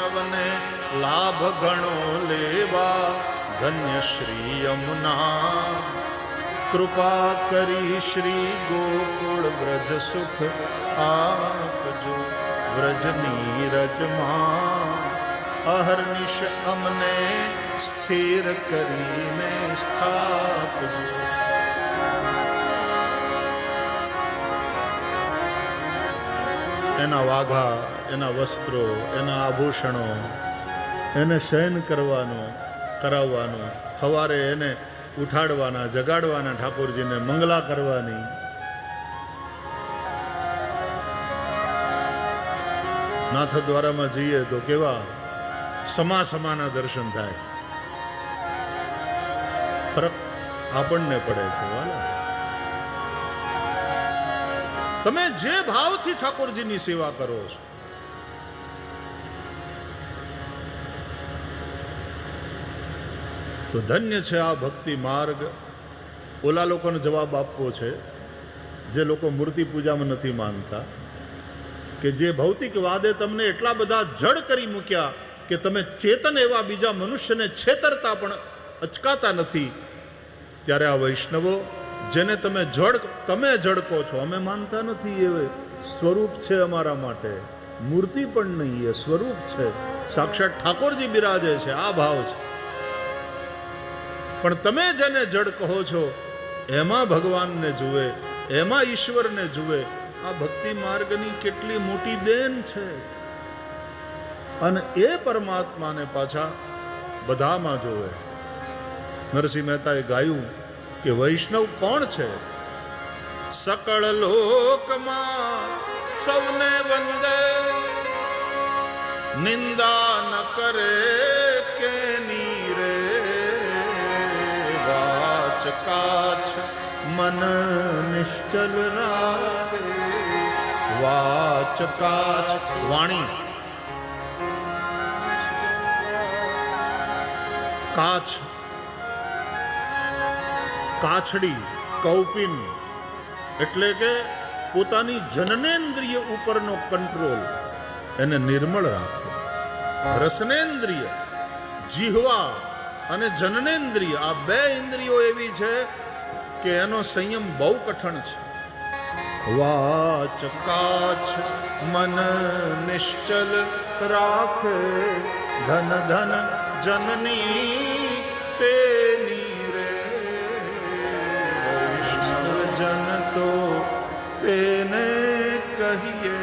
વૈષ્ણવને લાભ ઘણો લેવા ધન્ય શ્રી યમુના કૃપા કરી શ્રી ગોકુળ વ્રજ સુખ આપજો વ્રજની રજમાં અહર્નિશ અમને સ્થિર કરીને સ્થાપજો. એના વાઘા, એના વસ્ત્રો, એના આભૂષણો, એને શયન કરાવવાનું, સવારે એને ઉઠાડવાના, જગાડવાના, ઠાકોરજીને મંગલા કરવાની. નાથદ્વારામાં જઈએ તો કેવા સમાના દર્શન થાય. ફરક આપણને પડે છે વાલા. તમે જે ભાવથી ઠાકોરજીની સેવા કરો છો, તો ધન્ય છે આ ભક્તિ માર્ગ. ઓલા લોકોને જવાબ આપવો છે જે લોકો મૂર્તિ પૂજામાં નથી માનતા, કે જે ભૌતિકવાદે તમને એટલા બધા જડ કરી મૂક્યા કે તમે ચેતન એવા બીજા મનુષ્યને છેતરતા પણ અચકાતા નથી. ત્યારે આ વૈષ્ણવો જેને તમે જડકો છો, અમે માનતા નથી, એ સ્વરૂપ છે અમારા માટે, મૂર્તિ પણ નહીં, એ સ્વરૂપ છે, સાક્ષાત ઠાકોરજી બિરાજે છે, આ ભાવ છે. પણ તમે જેને જડ કહો છો એમાં ભગવાનને જુએ, એમાં ઈશ્વરને જુએ. આ ભક્તિ માર્ગની કેટલી મોટી દેન છે. અને એ પરમાત્માને પાછા બધામાં જોવે. નરસિંહ મહેતાએ ગાયું કે વૈષ્ણવ કોણ છે? સકળ લોકમાં સૌને વંદે, નિંદા ન કરે કે નીરે, વાચ કાચ મન નિશ્ચલ રાખે. વાચ કાચ વાણી, કાચ કાછડી, કૌપિન એટલે કે પોતાની જનનેન્દ્રિય ઉપરનો કંટ્રોલ, એને નિર્મળ રાખે. રસનેન્દ્રિય, જીહવા અને જનનેન્દ્રિય, આ બે ઇન્દ્રિયો એવી છે કે એનો સંયમ બહુ કઠણ છે. વાચ કાચ મન નિશ્ચલ રાખે, ધન ધન જનની તેની રે, વૈષ્ણવ જન તો તેને કહીએ.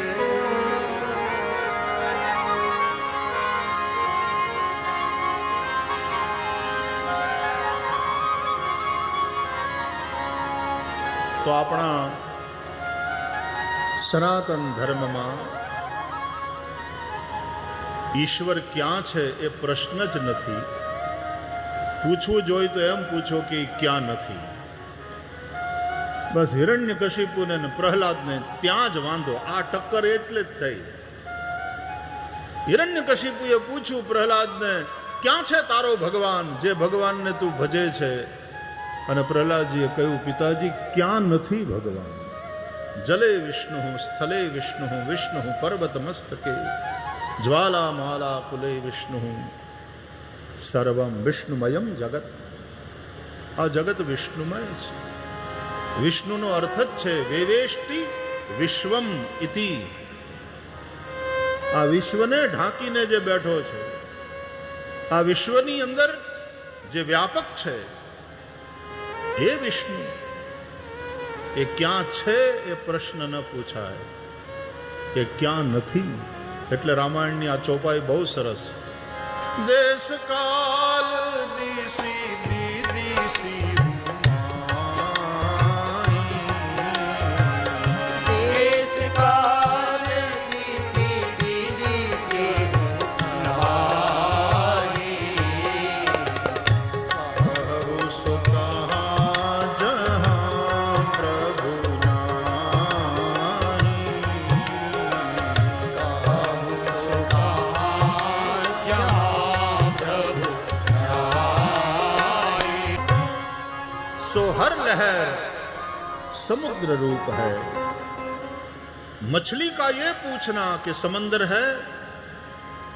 તો આપણા સનાતન ધર્મમાં ઈશ્વર ક્યાં છે એ પ્રશ્ન જ નથી. પૂછવું જોઈએ તો એમ પૂછો કે ક્યાં નથી. બસ હિરણ્યકશિપુને ને પ્રહલાદને ત્યાં જ વાંધો. આ ટક્કર એટલે જ થઈ. હિરણ્યકશિપુએ પૂછ્યું પ્રહલાદને, ક્યાં છે તારો ભગવાન, જે ભગવાનને તું ભજે છે? અને પ્રહલાદજીએ કહ્યું, પિતાજી ક્યાં નથી ભગવાન. જલે વિષ્ણુ, સ્થલે વિષ્ણુ, વિષ્ણુ પર્વત મસ્તકે, જ્વાલા માલા કુલે વિષ્ણુ, સર્વમ વિષ્ણુમયમ જગત. આ જગત વિષ્ણુમય છે. વિષ્ણુનો અર્થ જ છે વેવેષ્ટિ વિશ્વમ ઇતિ. આ વિશ્વને ઢાંકીને જે બેઠો છે, આ વિશ્વની અંદર જે વ્યાપક છે એ વિષ્ણુ. એ ક્યાં છે એ પ્રશ્ન ન પૂછાય, એ ક્યાં નથી. એટલે રામાયણની આ ચોપાઈ બહુ સરસ. દેશ કાલ દિશી વિદિશી, દેશ કાલ દિશી વિદિશી, કહું સો કહા જહાં પ્રભુ નાહી. सो हर लहर समुद्र रूप है. मछली का ये पूछना कि समंदर है,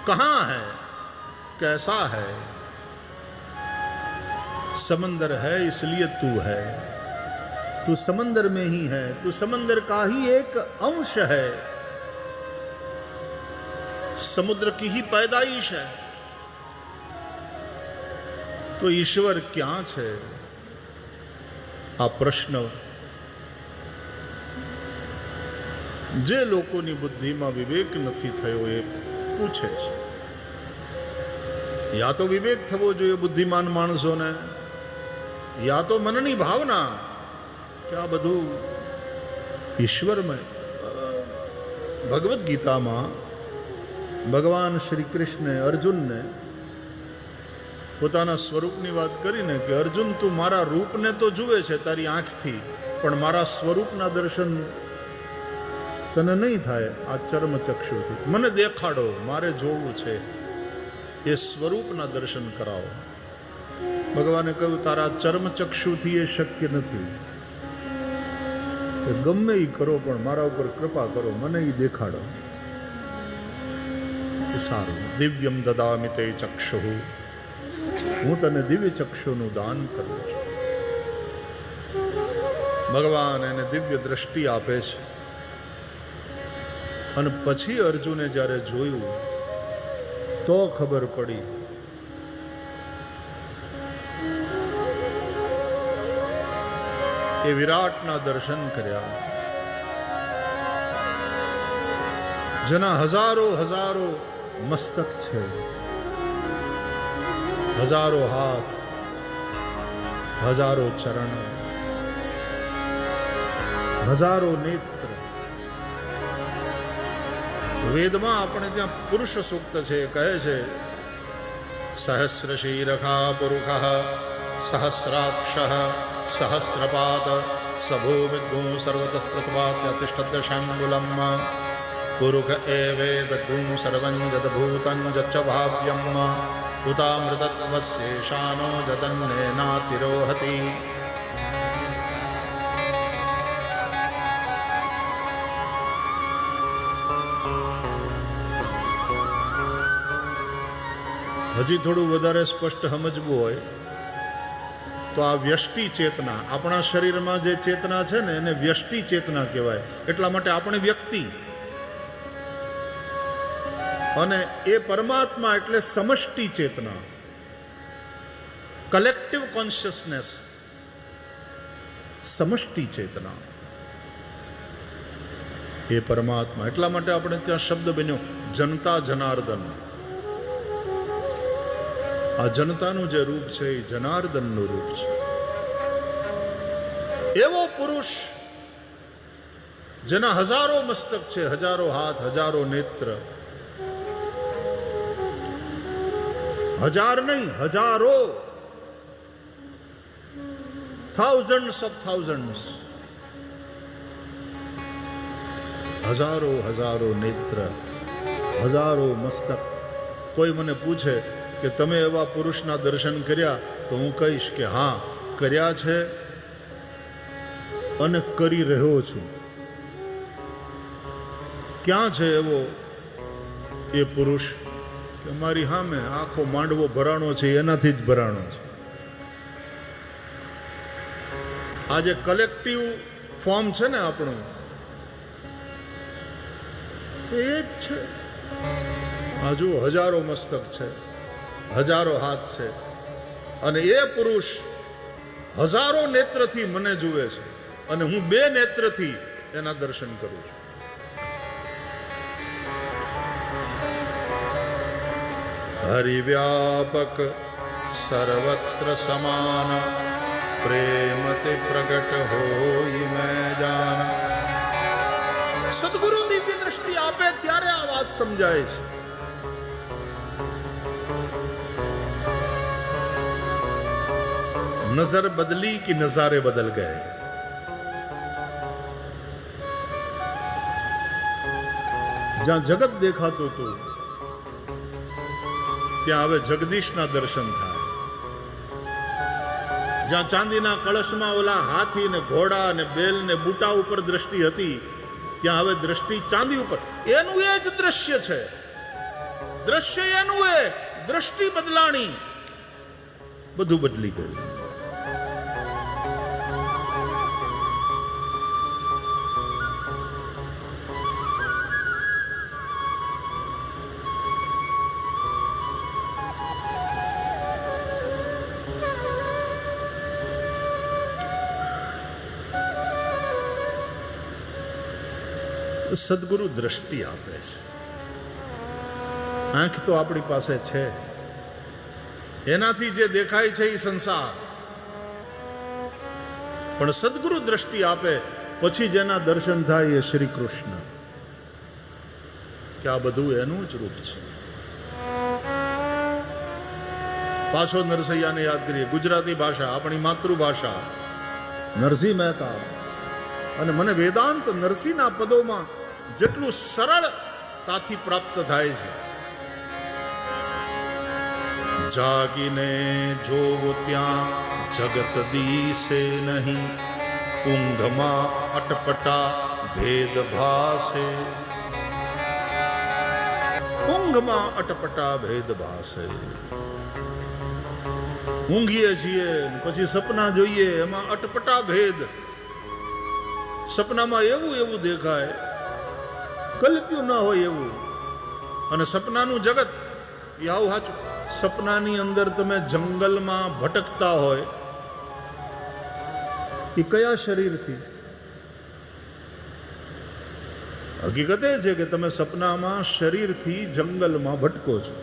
कहां है, कैसा है? समंदर है इसलिए तू है, तू समंदर में ही है, तू समंदर का ही एक अंश है, समुद्र की ही पैदाइश है। तो ईश्वर क्या છે? આ પ્રશ્ન જે લોકોની બુદ્ધિમાં વિવેક નથી થયો એ પૂછે છે. યા તો વિવેક થવો જોઈએ બુદ્ધિમાન માણસોને, યા તો મનની ભાવના કે આ બધું ઈશ્વરમય. ભગવદ્ ગીતામાં ભગવાન શ્રી કૃષ્ણે અર્જુનને પોતાના સ્વરૂપની વાત કરીને કે અર્જુન તું મારા રૂપને તો જુએ છે તારી આંખથી, પણ મારા સ્વરૂપના દર્શન તને નહીં થાય આ ચર્મચક્ષુથી. મને દેખાડો, મારે જોવું છે, એ સ્વરૂપના દર્શન કરાવો. ભગવાને કહ્યું તારા ચર્મચક્ષુથી એ શક્ય નથી, ગમે એ કરો પણ મારા ઉપર કૃપા કરો, મને એ દેખાડો. કે સારું, દિવ્યમ દદામિ તે ચક્ષુ, હું તને દિવ્ય ચક્ષુનું દાન કરું છું. ભગવાન એને દિવ્ય દ્રષ્ટિ આપે છે. અને પછી અર્જુને જ્યારે જોયું તો ખબર પડી એ વિરાટના દર્શન કર્યા, જેના હજારો હજારો મસ્તક છે, હજારો હાથ, હજારો ચરણ, હજારો નેત્ર. વેદમાં આપણે ત્યાં પુરુષ સૂક્ત છે, કહે છે સહસ્ર શીરખા પુરુષ સહસ્રાક્ષ સહસ્રપાત સભૂમિદ્ગુ સર્વતસ્પૃતવાત્યતિષ્ઠદશાંગુલમ પુરુષ એવેદગું સર્વં જદભૂतं જચ્ચ ભાવ્યમ ઉતામૃતત્વસ્યેષાનો જતન્નેનાતિરોહતિ. હજી થોડું વધારે સ્પષ્ટ સમજવું હોય તો આ વ્યષ્ટિ ચેતના, આપણા શરીરમાં જે ચેતના છે ને એને વ્યષ્ટિ ચેતના કહેવાય. એટલા માટે આપણે વ્યક્તિ, અને એ પરમાત્મા એટલે સમષ્ટિ ચેતના, કલેક્ટિવ કોન્શિયસનેસ, સમષ્ટિ ચેતના એ પરમાત્મા. એટલા માટે આપણે ત્યાં શબ્દ બન્યો જનતા જનાર્દન. આ જનતાનું જે રૂપ છે એ જનાર્દનનું રૂપ છે. એવો પુરુષ જેના હજારો મસ્તક છે, હજારો હાથ, હજારો નેત્ર, હજાર નહીં હજારો, થાઉઝન્ડ્સ ઓફ થાઉઝન્ડ્સ, હજારો હજારો નેત્ર, હજારો મસ્તક. કોઈ મને પૂછે કે તમે એવા પુરુષના દર્શન કર્યા, તો હું કહીશ કે હા કર્યા છે અને કરી રહ્યો છું. ક્યાં છે એવો એ પુરુષ કે મારી સામે આખો માંડવો ભરાણો છે, એનાથી જ ભરાણો છે. આ જે કલેક્ટિવ ફોર્મ છે ને આપણું, એ જ છે. આ જુઓ હજારો મસ્તક છે, હજારો હાથ છે, અને એ પુરુષ હજારો નેત્રથી મને જુએ છે, અને હું બે નેત્રથી એના દર્શન કરું છું. હરિવ્યાપક સર્વત્ર સમાન, પ્રેમ તે પ્રગટ હોય મેં જાન. સદગુરુ દિવ્ય દ્રષ્ટિ આપે ત્યારે આ વાત સમજાય છે. नजर बदली कि नजारे बदल गए. જ્યાં જગત દેખાતું હતું ત્યાં હવે જગદીશના દર્શન થાય. જ્યાં ચાંદીના કળશમાં ઓલા હાથી ને ઘોડા ને બેલ ને બુટા ઉપર દ્રષ્ટિ હતી, ત્યાં હવે દ્રષ્ટિ ચાંદી ઉપર. એનું એ જ દ્રશ્ય છે. દ્રશ્ય એનું એ દ્રષ્ટિ બદલાણી, બધું બદલી ગયું. સદગુરુ દ્રષ્ટિ આપે છે. આંખ તો આપણી પાસે છે, એનાથી જે દેખાય છે એ સંસાર, પણ સદગુરુ દ્રષ્ટિ આપે પછી જેના દર્શન થાય એ શ્રી કૃષ્ણ, કે આ બધું એનું જ રૂપ છે. પાછો નરસૈયાને યાદ કરીએ. ગુજરાતી ભાષા આપણી માતૃભાષા, નરસિંહ મહેતા, અને મને વેદાંત નરસિંહના પદોમાં જેટલું સરળતાથી પ્રાપ્ત થાય છે. જાગીને જોવો ત્યાં જગત દીસે નહીં, ઊંઘમાં અટપટા ભેદ ભાસે. ઊંઘમાં અટપટા ભેદ ભાસે. ઊંઘીએ છીએ પછી સપના જોઈએ, એમાં અટપટા ભેદ. સપનામાં એવું એવું દેખાય, કલ્પ્યું ના હોય એવું. અને સપનાનું જગત એ આવું સાચું. સપનાની અંદર તમે જંગલમાં ભટકતા હોય, એ કયા શરીરથી? હકીકત એ છે કે તમે સપનામાં શરીરથી જંગલમાં ભટકો છો.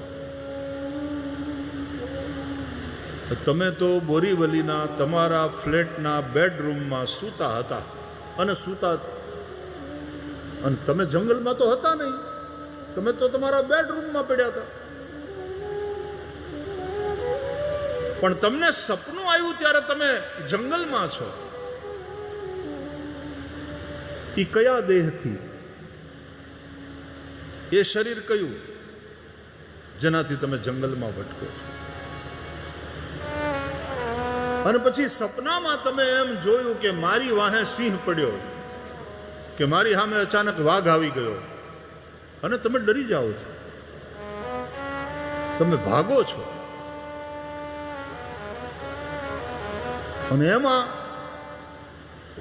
તમે તો બોરીવલીના તમારા ફ્લેટના બેડરૂમમાં સૂતા હતા, અને સૂતા, અને તમે જંગલમાં તો હતા નહીં, તમે તો તમારા બેડરૂમમાં પડ્યા હતા. પણ તમને સપનું આવ્યું ત્યારે તમે જંગલમાં છો. એ કયા દેહથી? એ શરીર કયું જેનાથી તમે જંગલમાં ભટકો છો? અને પછી સપનામાં તમે એમ જોયું કે મારી વાહે સિંહ પડ્યો, કે મારી સામે અચાનક વાઘ આવી ગયો, અને તમે ડરી જાઓ છો, તમે ભાગો છો. અને એમાં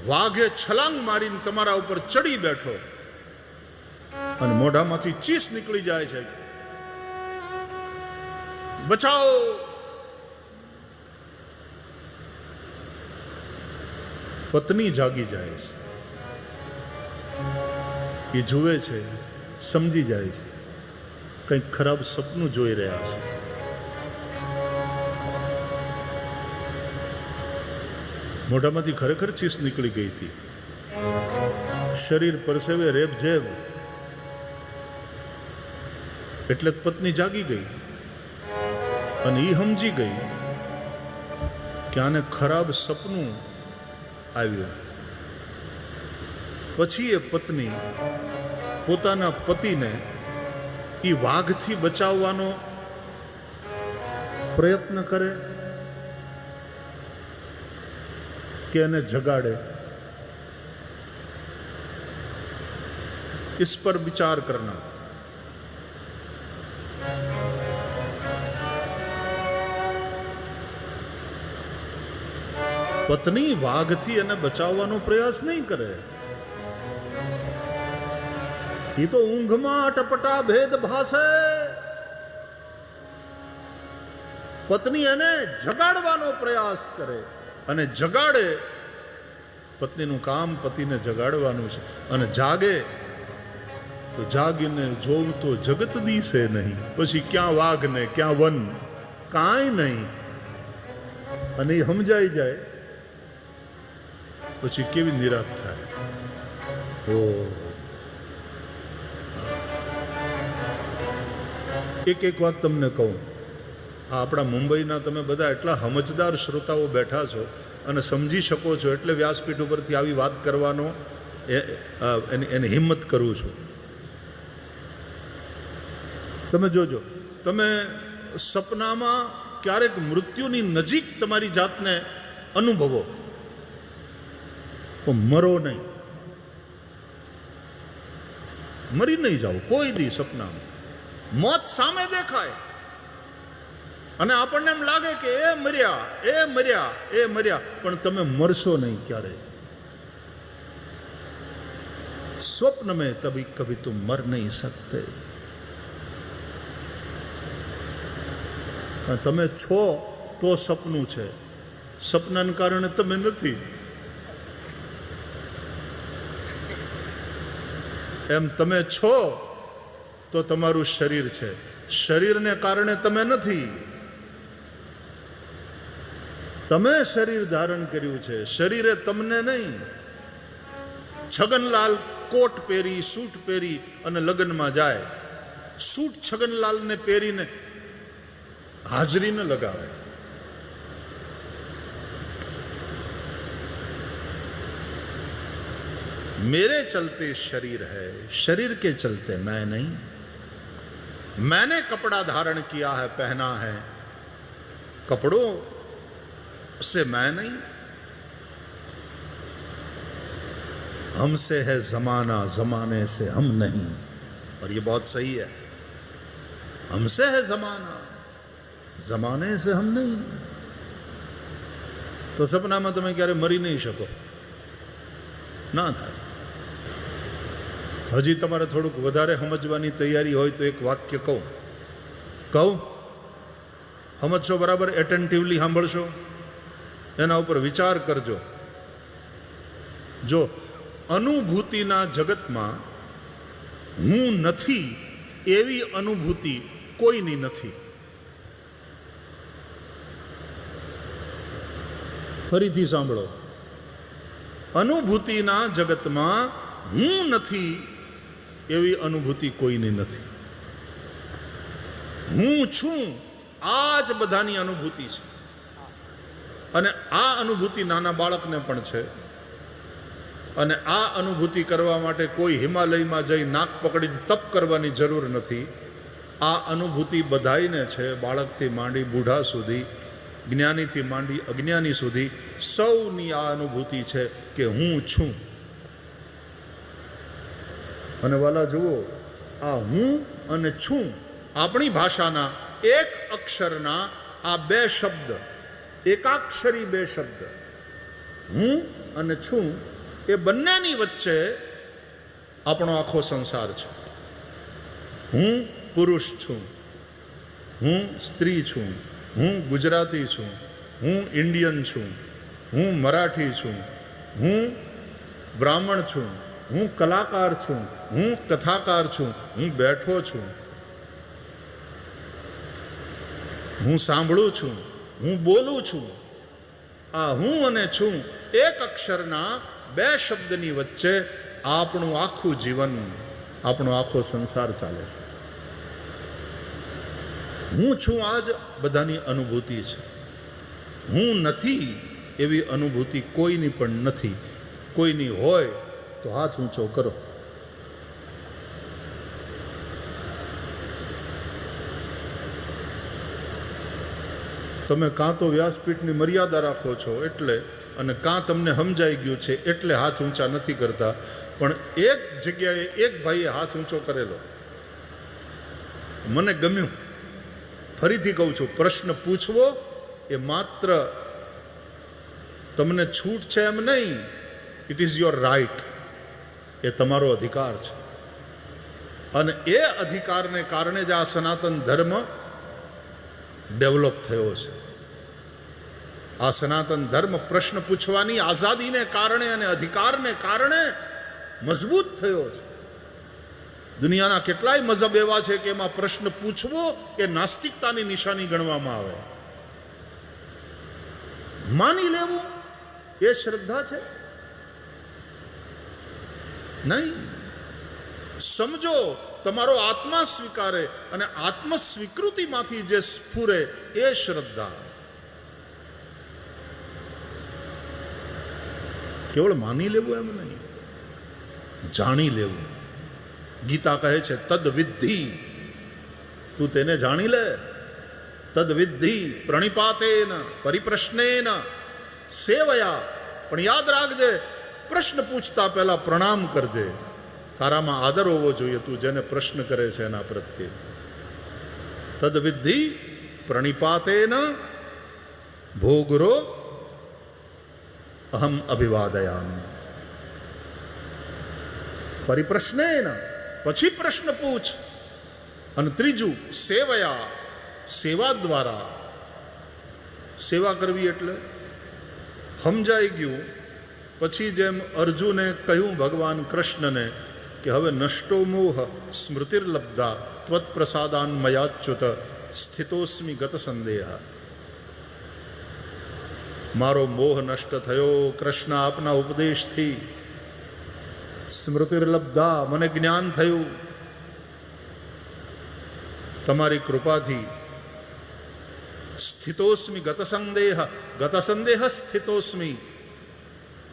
વાઘે છલાંગ મારીને તમારા ઉપર ચડી બેઠો, અને મોઢામાંથી ચીસ નીકળી જાય છે, બચાવો. પત્ની જાગી જાય છે, એ જુએ છે, સમજી જાય છે કંઈક ખરાબ સપનું જોઈ રહ્યા છે. મોઢામાંથી ખરેખર ચીસ નીકળી ગઈ હતી, શરીર પરસેવે રેબઝેબ. એટલે પત્ની જાગી ગઈ, અને એ સમજી ગઈ કે આને ખરાબ સપનું આવ્યું. પછી એ પત્ની પોતાના પતિને એ વાઘથી બચાવવાનો પ્રયત્ન કરે કે એને જગાડે. इस पर विचार करना. પત્ની વાઘથી એને બચાવવાનો પ્રયાસ નહીં કરે, એ તો ઊંઘમાં અટપટા ભેદ ભાસે. પત્ની એને જગાડવાનો પ્રયાસ કરે, અને જગાડે. પત્નીનું કામ પતિને જગાડવાનું છે. અને જાગે તો જાગીને જોઉં તો જગત દીસે નહીં. પછી ક્યાં વાઘ ને ક્યાં વન, કાંઈ નહીં. અને એ સમજાઈ જાય પછી કેવી નિરાશ થાય. ઓ એક વાત તમને કહું, આ આપણા મુંબઈના તમે બધા એટલા સમજદાર શ્રોતાઓ બેઠા છો અને સમજી શકો છો, એટલે વ્યાસપીઠ ઉપરથી આવી વાત કરવાનો એની હિંમત કરું છું. તમે જોજો, તમે સપનામાં ક્યારેક મૃત્યુની નજીક તમારી જાતને અનુભવો, પણ મરો નહીં, મરી નહીં જાઓ કોઈ દી સપનામાં. મોત સામે દેખાય અને આપણને એમ લાગે કે એ મર્યા એ મર્યા એ મર્યા, પણ તમે મરશો નહીં ક્યારે. स्वप्न में तभी कभी तुम मर नहीं सकते. તમે છો તો સપનું છે, સપનાને કારણે તમે નથી. એમ તમે છો તો તમારું શરીર છે, શરીરને કારણે તમે નથી. તમે શરીર ધારણ કર્યું છે, શરીરે તમને નહીં. છગનલાલ કોટ પહેરી સૂટ પહેરી અને લગ્નમાં જાય, સૂટ છગનલાલને પહેરીને હાજરી ન લગાવે. मेरे चलते शरीर है, शरीर के चलते मैं नहीं. मैंने कपड़ा धारण किया है, पहना है, कपड़ों से मैं नहीं. हमसे है जमाना, जमाने से हम नहीं. और ये बहुत सही है. हमसे है जमाना, जमाने से हम नहीं. તો સપનામાં તમે ક્યારે મરી નહીં શકો, ના થાય. હજી તમારે થોડુંક વધારે સમજવાની તૈયારી હોય તો એક વાક્ય કહું. સમજશો બરાબર? એટેન્ટિવલી સાંભળશો, એના ઉપર વિચાર કરજો. જો અનુભૂતિના જગતમાં હું નથી એવી અનુભૂતિ કોઈની નથી. ફરીથી સાંભળો. અનુભૂતિના જગતમાં હું નથી એવી અનુભૂતિ કોઈની નથી. હું છું આ જ બધાની અનુભૂતિ છે. અને આ અનુભૂતિ નાના બાળકને પણ છે. અને આ અનુભૂતિ કરવા માટે કોઈ હિમાલયમાં જઈ નાક પકડી તપ કરવાની જરૂર નથી. આ અનુભૂતિ બધાઈને છે, બાળકથી માંડી બુઢા સુધી, જ્ઞાનીથી માંડી અજ્ઞાની સુધી સૌની આ અનુભૂતિ છે કે હું છું. અને વાલા જુઓ, આ હું અને છું આપણી ભાષાના એક અક્ષરના આ બે શબ્દ, એકાક્ષરી બે શબ્દ, હું અને છું, એ બંનેની વચ્ચે આપણો આખો સંસાર છે. હું પુરુષ છું, હું સ્ત્રી છું, હું ગુજરાતી છું, હું ઇન્ડિયન છું, હું મરાઠી છું, હું બ્રાહ્મણ છું, હું કલાકાર છું, હું કથાકાર છું, હું બેઠો છું, હું સાંભળું છું, હું બોલું છું. આ હું અને છું એક અક્ષરના બે શબ્દની વચ્ચે આપણું આખું જીવન, આપણો આખો સંસાર ચાલે છે. હું છું આ જ બધાની અનુભૂતિ છે. હું નથી એવી અનુભૂતિ કોઈની પણ નથી. કોઈની હોય તો હાથ ઊંચો કરો. તમે કાં તો વ્યાસપીઠની મર્યાદા રાખો છો એટલે, અને કાં તમને સમજાઈ ગયું છે એટલે હાથ ઊંચા નથી કરતા. પણ એક જગ્યાએ એક ભાઈએ હાથ ઊંચો કરેલો, મને ગમ્યું. ફરીથી કહું છું, પ્રશ્ન પૂછવો એ માત્ર તમને છૂટ છે એમ નહીં. It is your right. એ તમારો અધિકાર છે. અને એ અધિકારને કારણે જ આ સનાતન ધર્મ ડેવલપ થયો છે. આ સનાતન ધર્મ પ્રશ્ન પૂછવાની આઝાદીને કારણે અને અધિકારને કારણે મજબૂત થયો છે. દુનિયાના કેટલાય મઝહબ એવા છે કે એમાં પ્રશ્ન પૂછવો એ નાસ્તિકતાની નિશાની ગણવામાં આવે. માની લેવું એ શ્રદ્ધા છે નહીં. સમજો, તમારો આત્મા સ્વીકારે અને આત્મ સ્વીકૃતિમાંથી જે સ્ફુરે એ શ્રદ્ધા. કેવળ માની લેવું એમ નહીં, જાણી લેવું. ગીતા કહે છે તદ વિદ્ધિ, તું તેને જાણી લે. તદ વિદ્ધિ પ્રણિપાતેન પરિપ્રશ્નેન સેવયા. પણ યાદ રાખજે, પ્રશ્ન પૂછતા પહેલા પ્રણામ કરજે. તારામાં આદર હોવો જોઈએ તું જેને પ્રશ્ન કરે છે એના પ્રત્યે. તદ વિદ્ધિ પ્રણિપાતેન ભોગુરો અહમ અભિવાદયામિ. પરિપ્રશ્નેન, પછી પ્રશ્ન પૂછ. અને ત્રીજું સેવયા, સેવા દ્વારા. સેવા કરવી એટલે સમજાઈ ગયું. પછી જેમ અર્જુને કહ્યું ભગવાન કૃષ્ણને કે હવે નષ્ટો મોહ સ્મૃતિર્લબ્ધા ત્વત્પ્રસાદાન મયાચ્યુત સ્થિતોસ્મિ ગત સંદેહ. મારો મોહ નષ્ટ થયો કૃષ્ણ આપના ઉપદેશથી. સ્મૃતિર્લબ્ધા, મને જ્ઞાન થયું તમારી કૃપાથી. સ્થિતોસ્મિ ગત સંદેહ સ્થિતોસ્મિ.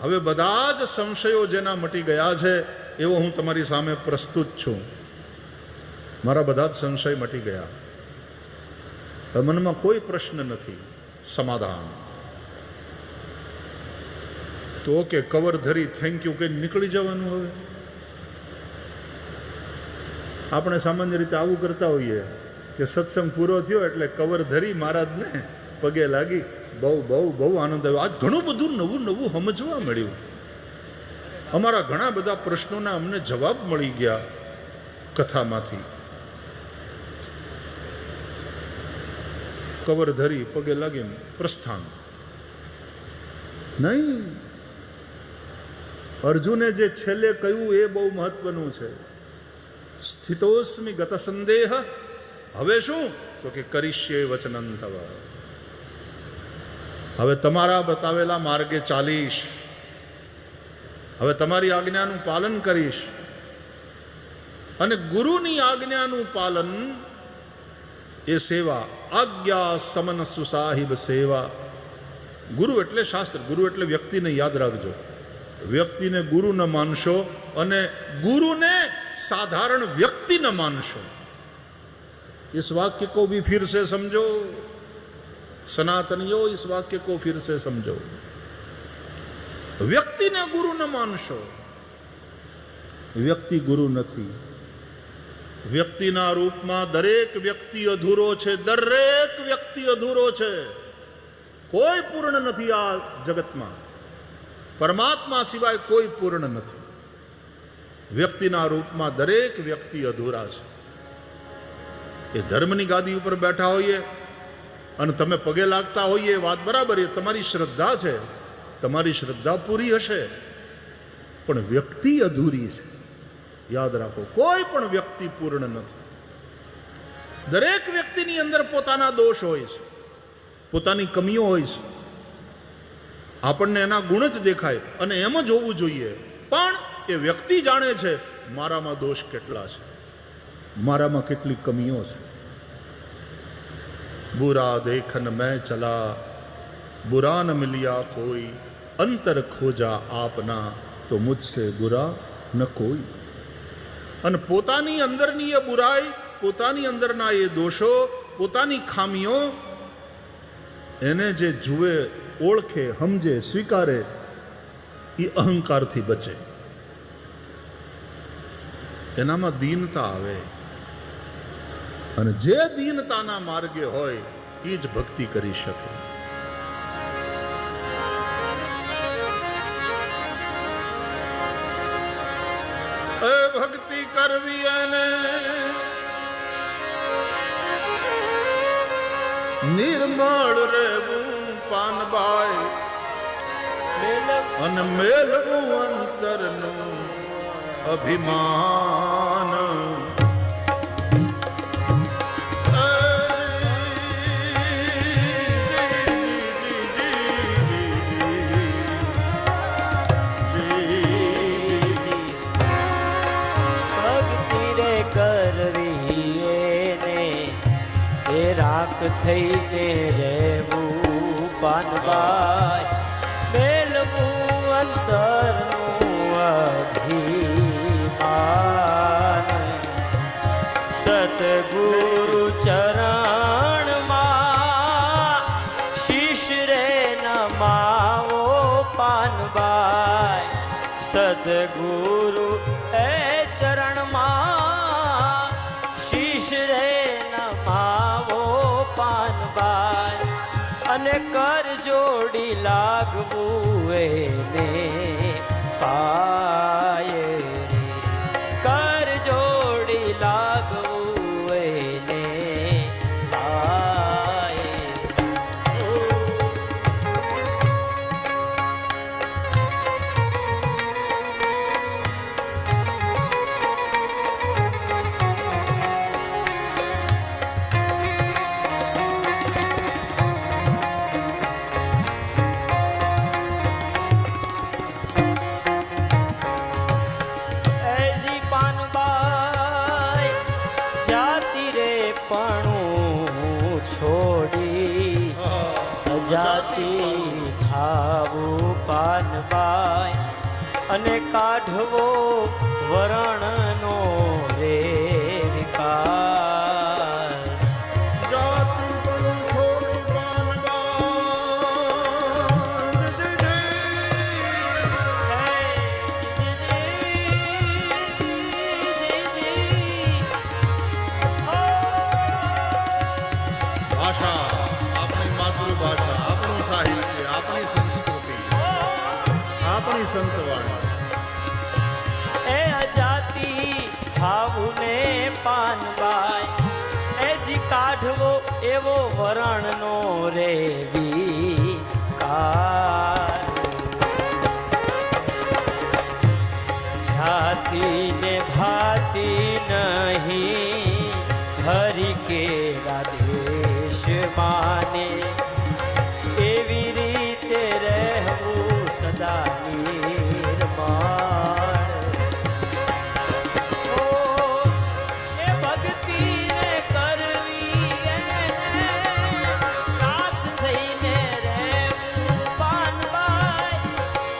હવે બધા જ સંશયો જેના મટી ગયા છે એવો હું તમારી સામે પ્રસ્તુત છું. મારા બધા જ સંશય મટી ગયા. હવે મનમાં કોઈ પ્રશ્ન નથી, સમાધાન. તો ઓકે, કવર ધરી થેન્ક યુ કે નીકળી જવાનું. હવે આપણે સામાન્ય રીતે આવું કરતા હોઈએ કે સત્સંગ પૂરો થયો એટલે કવર ધરી મહારાજને પગે લાગી બહુ બહુ બહુ આનંદ આવ્યો. આજ ઘણું બધું નવું નવું સમજવા મળ્યું. અમારા ઘણા બધા પ્રશ્નોના અમને જવાબ મળી ગયા કથામાંથી. કવર ધરી પગે લાગીને પ્રસ્થાન નહીં. અર્જુને જે છેલ્લે કહ્યું એ બહુ મહત્વનું છે. સ્થિતોસ્મિ ગત સંદેહ. હવે શું? તો કે કરીશ્યે વચનં તવ. હવે તમારા બતાવેલા માર્ગે ચાલીશ. હવે તમારી આજ્ઞાનું પાલન કરીશ. અને ગુરુની આજ્ઞાનું પાલન એ સેવા. આજ્ઞા સમન સુસાહિબ સેવા. ગુરુ એટલે શાસ્ત્ર, ગુરુ એટલે વ્યક્તિને યાદ રાખજો. વ્યક્તિને ગુરુ ન માનશો અને ગુરુને साधारण व्यक्ति न मानशो. इस वाक्य को भी फिर से समझो सनातनियों, इस वाक्य को फिर से समझो. व्यक्ति ने गुरु न मानशो. व्यक्ति गुरु નથી. વ્યક્તિના રૂપમાં દરેક વ્યક્તિ અધૂરો છે. દરેક વ્યક્તિ અધૂરો છે. કોઈ પૂર્ણ નથી આ જગતમાં. પરમાત્મા સિવાય કોઈ પૂર્ણ નથી. વ્યક્તિના રૂપમાં દરેક વ્યક્તિ અધૂરા છે. એ ધર્મની ગાદી ઉપર બેઠા હોઈએ અને તમે પગે લાગતા હોઈએ એ વાત બરાબર, એ તમારી શ્રદ્ધા છે, તમારી શ્રદ્ધા પૂરી હશે, પણ વ્યક્તિ અધૂરી છે. યાદ રાખો, કોઈ પણ વ્યક્તિ પૂર્ણ નથી. દરેક વ્યક્તિની અંદર પોતાના દોષ હોય છે, પોતાની કમીઓ હોય છે. આપણને એના ગુણ જ દેખાય અને એમ જ હોવું જોઈએ. પણ એ વ્યક્તિ જાણે છે મારામાં દોષ કેટલા છે, મારામાં કેટલી કમીઓ છે. बुरा देखन मैं चला बुरा न मिलिया कोई अंतर खोजा आपना तो मुझसे बुरा न कोई. અને પોતાની અંદરની એ બુરાઈ, પોતાની અંદરના એ દોષો, પોતાની ખામીઓ એને જે જુએ, ઓળખે, સમજે, સ્વીકારે એ અહંકારથી બચે. એનામાં દીનતા આવે. અને જે દીનતાના માર્ગે હોય એ જ ભક્તિ કરી શકે. એ ભક્તિ કરવી અને નિર્મળ રહેવું પાનબાઈ અને મેલવું અંતરનું અભિમાન. રાખ થઈને રહેવું પાનબાઈ મેલવું અંતરનું અભિમાન. સતગુરુ ચરણમાં શીશ રે નમાવો પાનબાઈ. સતગુરુ એ ચરણમાં શીશ રે નમાવો કર જોડી લાગવું એને પાય રે કર જોડી લાગવું એને પાય એજી પાનબાઈ જાતિ રે પણું છોડી જાતિ થાવું પાનબાઈ અને કાઢવો વરણનો રે વિકાર જાતિ પણ છોડી પાનબાઈ જય જય ભાષા, આપણી માતૃભાષા, આપણું સાહિત્ય, આપણી સંસ્કૃતિ, આપણી સંતવાણી. એ અજાતિ થાવું ને પાનબાઈ એજી કાઢવો એવો વરણનો રે વિકાર જાતિ ને ભાતિ નહીં હરિ કેરા દેશ માને એવી રીતે રહેવું સદા નિર્માણ ઓ એ ભક્તિને કરવી એને રાત થઈને રહેવું પાનબાઈ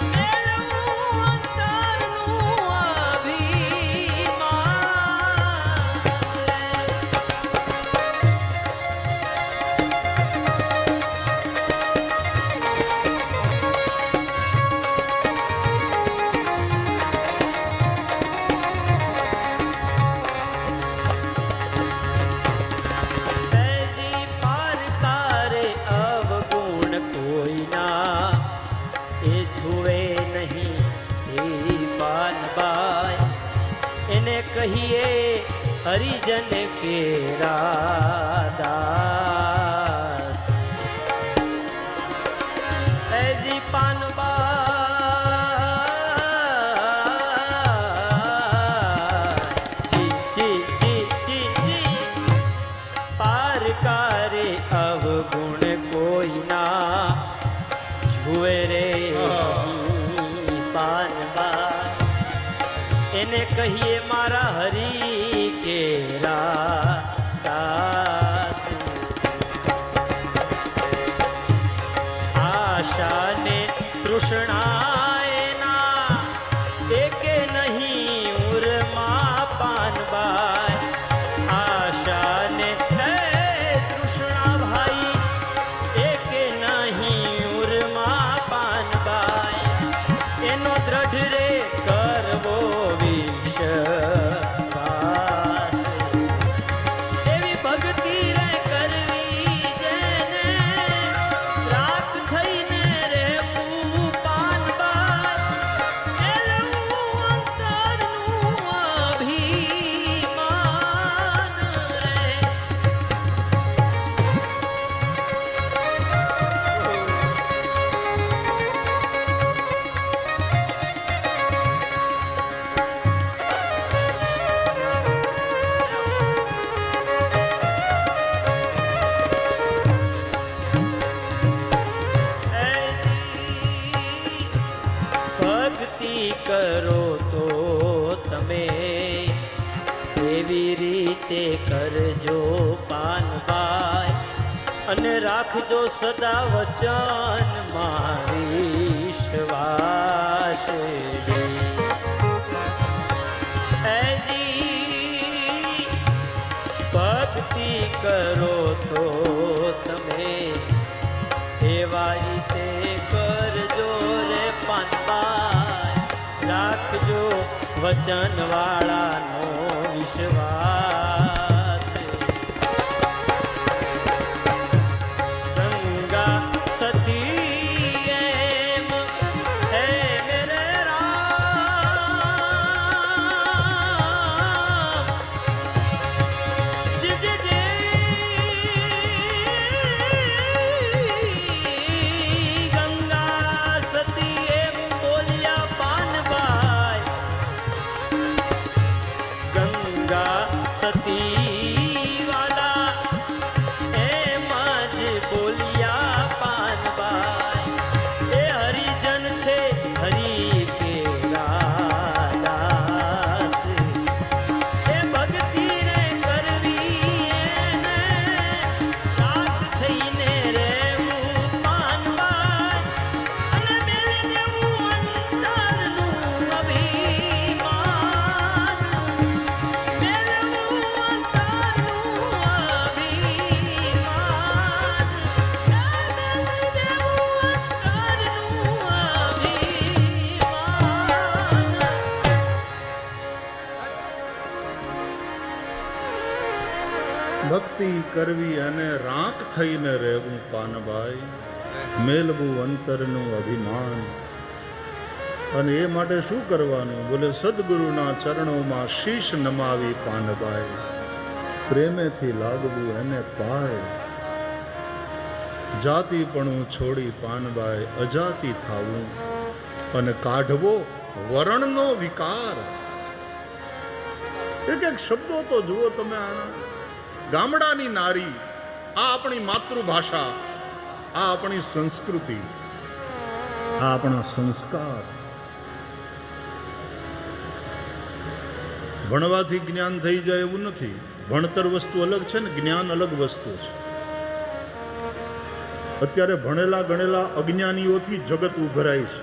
મેળવું અંતરનું અભિમાન એજી પારકારે અવગુણ કોઈના એ જુએ નહીં એ પાનબાઈ એને કહીએ હરિજન કેરા દાસ એજી પાનબાઈ જી જી જી જી પારકારે અવગુણ કોઈના જુએ રે નહીં પાનબા એને કહીએ મારા હરી કેરા દાસ આશા ને તૃષ્ણા એના એકે નહીં ઉરમાં પાનબાઈ આશા ને હે તૃષ્ણા ભાઈ એકે નહીં ઉરમાં પાનબાઈ એનો દ્રઢ રે કરવો વિશ્વાસ એવી ભક્તિ રે કરવી જેને રાત થઈને રહેવું પાનબાઈ એલવું અંતરનું અભિમાન રે ભક્તિ કરો તો તમે એવી રીતે કરજો પાનબાઈ અને રાખજો સદા વચન મારી વિશ્વાસ એજી ભક્તિ કરો તો તમે એવા રીતે કરજો રે પાનબાઈ રાખજો વચન વાળાનો વિશ્વાસ ગંગા ભક્તિ કરવી અને રાખ થઈને રહેવું પાનભાઈ, મેલવું અંતરનું અભિમાન. અને એ માટે શું કરવાનું? બોલે સદગુરુના ચરણોમાં શીશ નમાવી પાનભાઈ, પ્રેમેથી લાગવું એને પાય. જાતિપણું છોડી પાનભાઈ અજાતિ થાવું અને કાઢવો વરણનો વિકાર. એક એક શબ્દો તો જુઓ તમે આના. ગામડાની નારી, આ આપણી માતૃભાષા, આ આપણી સંસ્કૃતિ, આ આપણા સંસ્કાર. ભણવાથી જ્ઞાન થઈ જાય એવું નથી. ભણતર વસ્તુ અલગ છે ને જ્ઞાન અલગ વસ્તુ છે. અત્યારે ભણેલા ગણેલા અજ્ઞાનીઓથી જગત ઉભરાય છે.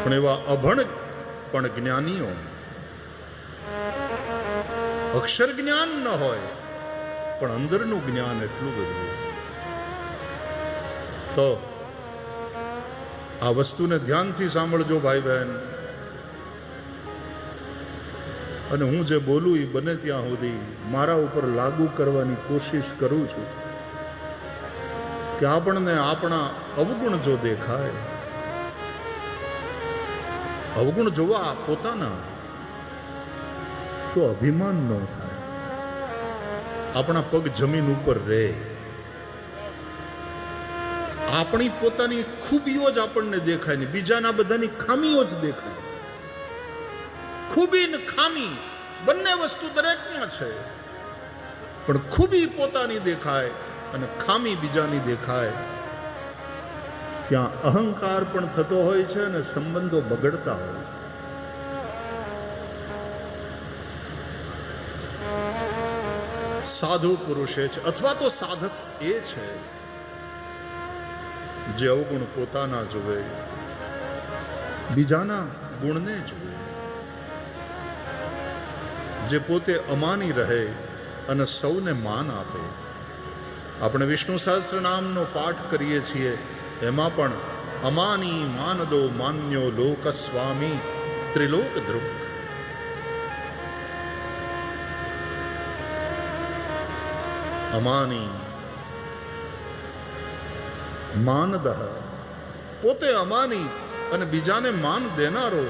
પણ એવા અભણ પણ જ્ઞાનીઓ, અક્ષર જ્ઞાન ન હોય પણ અંદરનું જ્ઞાન એટલું બધું. તો આ વસ્તુને ધ્યાનથી સાંભળજો ભાઈ બહેન. અને હું જે બોલું એ બને ત્યાં સુધી મારા ઉપર લાગુ કરવાની કોશિશ કરું છું કે આપણને આપણા અવગુણ જો દેખાય, અવગુણ જોવા પોતાના, તો અભિમાન ન થાય. આપણા પગ જમીન ઉપર રહે. આપણી પોતાની ખૂબીઓ જ આપણને દેખાય ને બીજાના બધાની ખામીઓ જ દેખાય. ખૂબી ને ખામી બંને વસ્તુ દરેકમાં છે, પણ ખૂબી પોતાની દેખાય અને ખામી બીજાની દેખાય, ત્યાં અહંકાર પણ થતો હોય છે અને સંબંધો બગડતા હોય છે. સાધુ પુરુષે છે અથવા તો સાધક એ છે જે અવગુણ પોતાના જુએ, બીજાના ગુણને જુએ, જે પોતે અમાની રહે અને સૌને માન આપે. આપણે વિષ્ણુ સહસ્ત્ર નામનો પાઠ કરીએ છીએ, એમાં પણ અમાની માનદો માન્યો લોક સ્વામી ત્રિલોક ધ્રુવ. અમાની માનદહ, પોતે અમાની અને બીજાને માન દેનારો.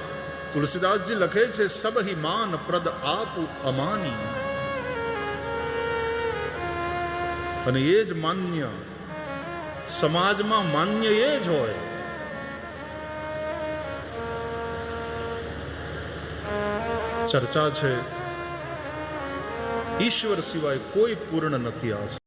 તુલસીદાસજી લખે છે, સબહી માન પ્રદ આપુ અમાની. અને એ જ માન્ય સમાજમાં માન્ય એ જ હોય. ચર્ચા છે ઈશ્વર સિવાય કોઈ પૂર્ણ નથી આ